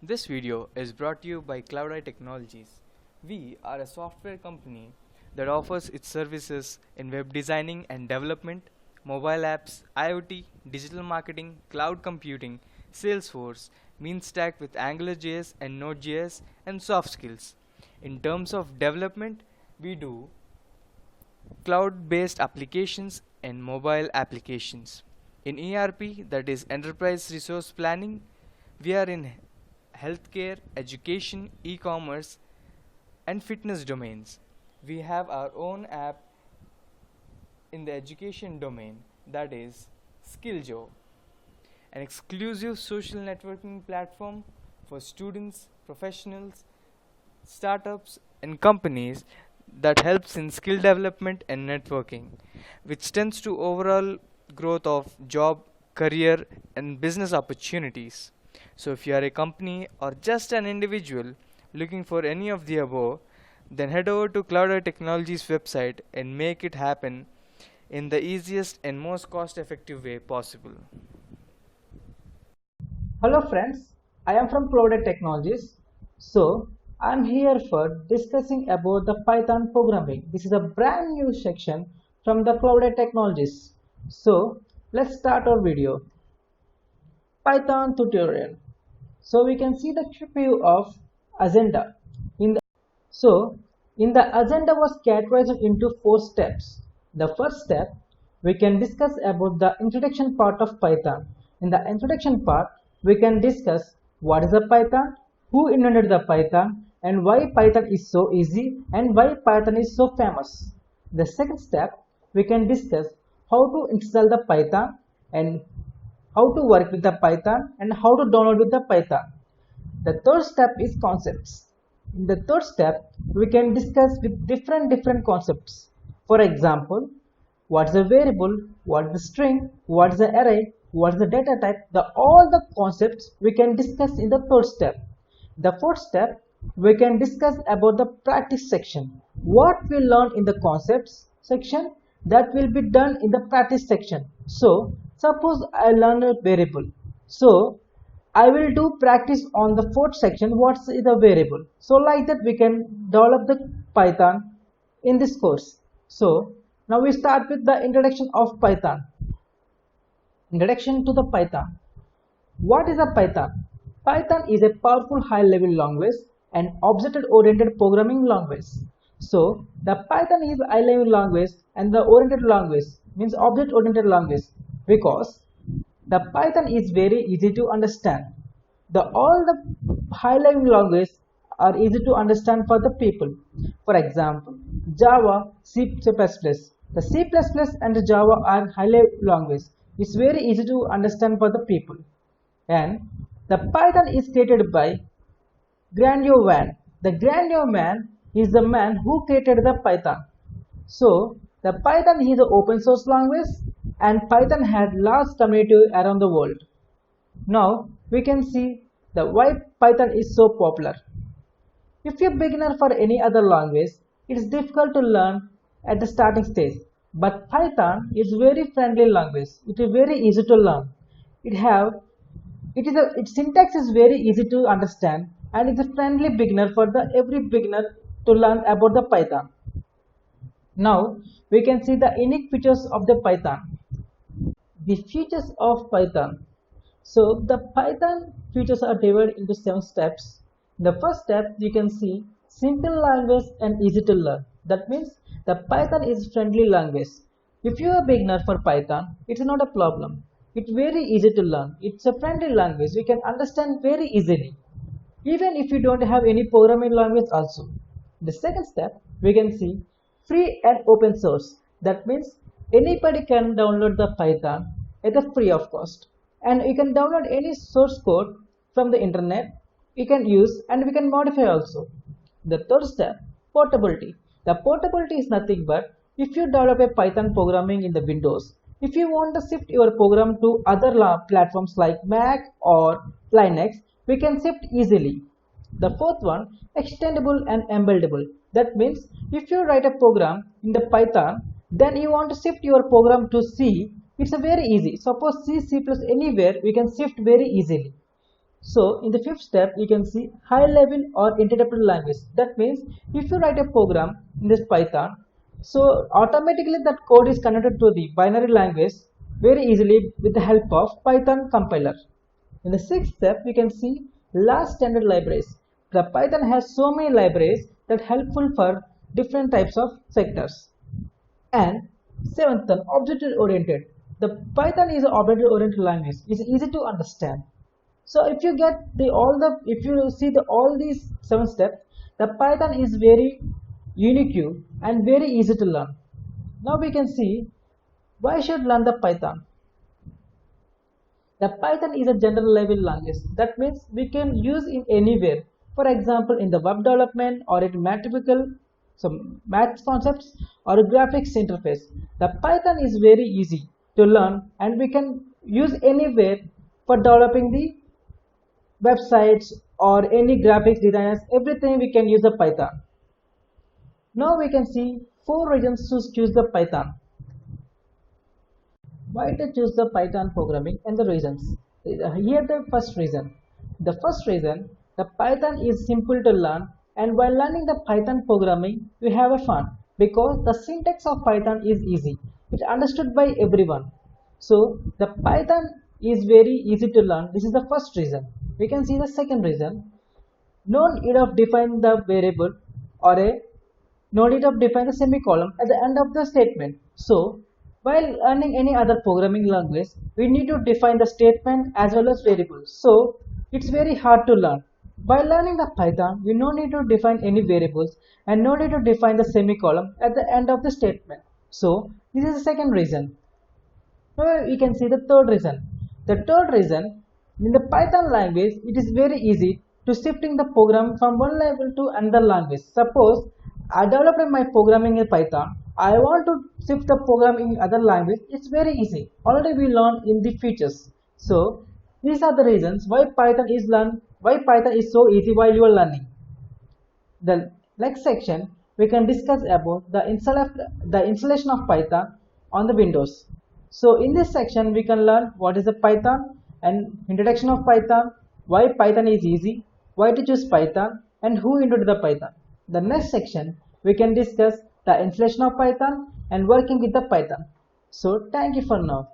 This video is brought to you by Cloud Technologies. We are a software company that offers its services in web designing and development, mobile apps, IoT, digital marketing, cloud computing, Salesforce, mean stack with AngularJS and Node.js, and soft skills. In terms of development, we do cloud-based applications and mobile applications. In ERP, that is Enterprise Resource Planning, we are in healthcare, education, e-commerce, and fitness domains. We have our own app in the education domain, that is Skilljo, an exclusive social networking platform for students, professionals, startups, and companies that helps in skill development and networking, which tends to overall growth of job, career, and business opportunities. So if you are a company or just an individual looking for any of the above, then head over to Cloud Technologies website and make it happen in the easiest and most cost effective way possible. Hello friends, I am from Cloud Technologies. So I am here for discussing about the Python programming. This is a brand new section from the Cloud Technologies. So let's start our video. Python tutorial. So we can see the view of agenda. In the agenda was categorized into 4 steps. The first step, we can discuss about the introduction part of Python. In the introduction part, we can discuss what is a Python, who invented the Python, and why Python is so easy and why Python is so famous. The second step, we can discuss how to install the Python and how to work with the Python and how to download with the Python. The third step is concepts. In the third step, we can discuss with different concepts. For example, what is a variable, what is the string, what is the array, what is the data type, all the concepts we can discuss in the third step. The fourth step, we can discuss about the practice section. What we learn in the concepts section, that will be done in the practice section. So, suppose I learn a variable. So, I will do practice on the fourth section, what's the variable. So, like that we can develop the Python in this course. So, now we start with the introduction of Python. Introduction to the Python. What is a Python? Python is a powerful high-level language and object-oriented programming language. So, the Python is high-level language and the oriented language means object-oriented language because the Python is very easy to understand. All the high-level languages are easy to understand for the people. For example, Java, C++. The C++ and Java are high-level language. It's very easy to understand for the people. And the Python is created by Grandeur Man. The Grandeur Man is the man who created the Python. So, the Python is an open source language and Python had large community around the world. Now, we can see why Python is so popular. If you're a beginner for any other language, it is difficult to learn at the starting stage. But Python is very friendly language. It is very easy to learn. Its syntax is very easy to understand and it's a friendly beginner for every beginner to learn about the Python. Now we can see the unique features of the Python. The features of Python. So the Python features are divided into 7 steps. The first step you can see simple language and easy to learn. That means the Python is friendly language. If you are a beginner for Python, it's not a problem. It's very easy to learn. It's a friendly language. We can understand very easily. Even if you don't have any programming language also. The second step, we can see free and open source. That means anybody can download the Python at a free of cost. And you can download any source code from the internet. You can use and we can modify also. The third step, portability. The portability is nothing but if you develop a Python programming in the Windows, if you want to shift your program to other platforms like Mac or Linux, we can shift easily. The fourth one, extendable and embeddable. That means if you write a program in the Python, then you want to shift your program to C, it's very easy. Suppose C, C++ anywhere, we can shift very easily. So in the fifth step, you can see high level or interpreted language. That means if you write a program in this Python, so automatically that code is connected to the binary language very easily with the help of Python compiler. In the sixth step, we can see large standard libraries. The Python has so many libraries that helpful for different types of sectors. And seventh, object oriented. The Python is an object oriented language. It's easy to understand. So if you get if you see all these 7 steps, the Python is very unique and very easy to learn. Now we can see why should learn the Python. The Python is a general level language. That means we can use in anywhere. For example, in the web development or in mathematical, some maths concepts or a graphics interface. The Python is very easy to learn and we can use anywhere for developing the websites or any graphics designers. Everything we can use the Python. Now we can see 4 reasons to choose the Python. Why to choose the Python programming and the reasons. Here the first reason. The first reason, the Python is simple to learn, and while learning the Python programming, we have a fun because the syntax of Python is easy. It's understood by everyone. So the Python is very easy to learn. This is the first reason. We can see the second reason. No need of define the variable or no need of define the semicolon at the end of the statement. So while learning any other programming language, we need to define the statement as well as variables. So it's very hard to learn. By learning the Python, we no need to define any variables and no need to define the semicolon at the end of the statement. So this is the second reason. Now we can see the third reason. The third reason, in the Python language, it is very easy to shifting the program from one level to another language. Suppose I developed my programming in Python. I want to shift the program in other language. It's very easy. Already we learned in the features. So these are the reasons why Python is so easy while you are learning. The next section we can discuss about the installation of Python on the Windows. So in this section we can learn what is the Python and introduction of Python, why Python is easy, why to choose Python, and who introduced the Python. The next section we can discuss the installation of Python and working with the Python. So thank you for now.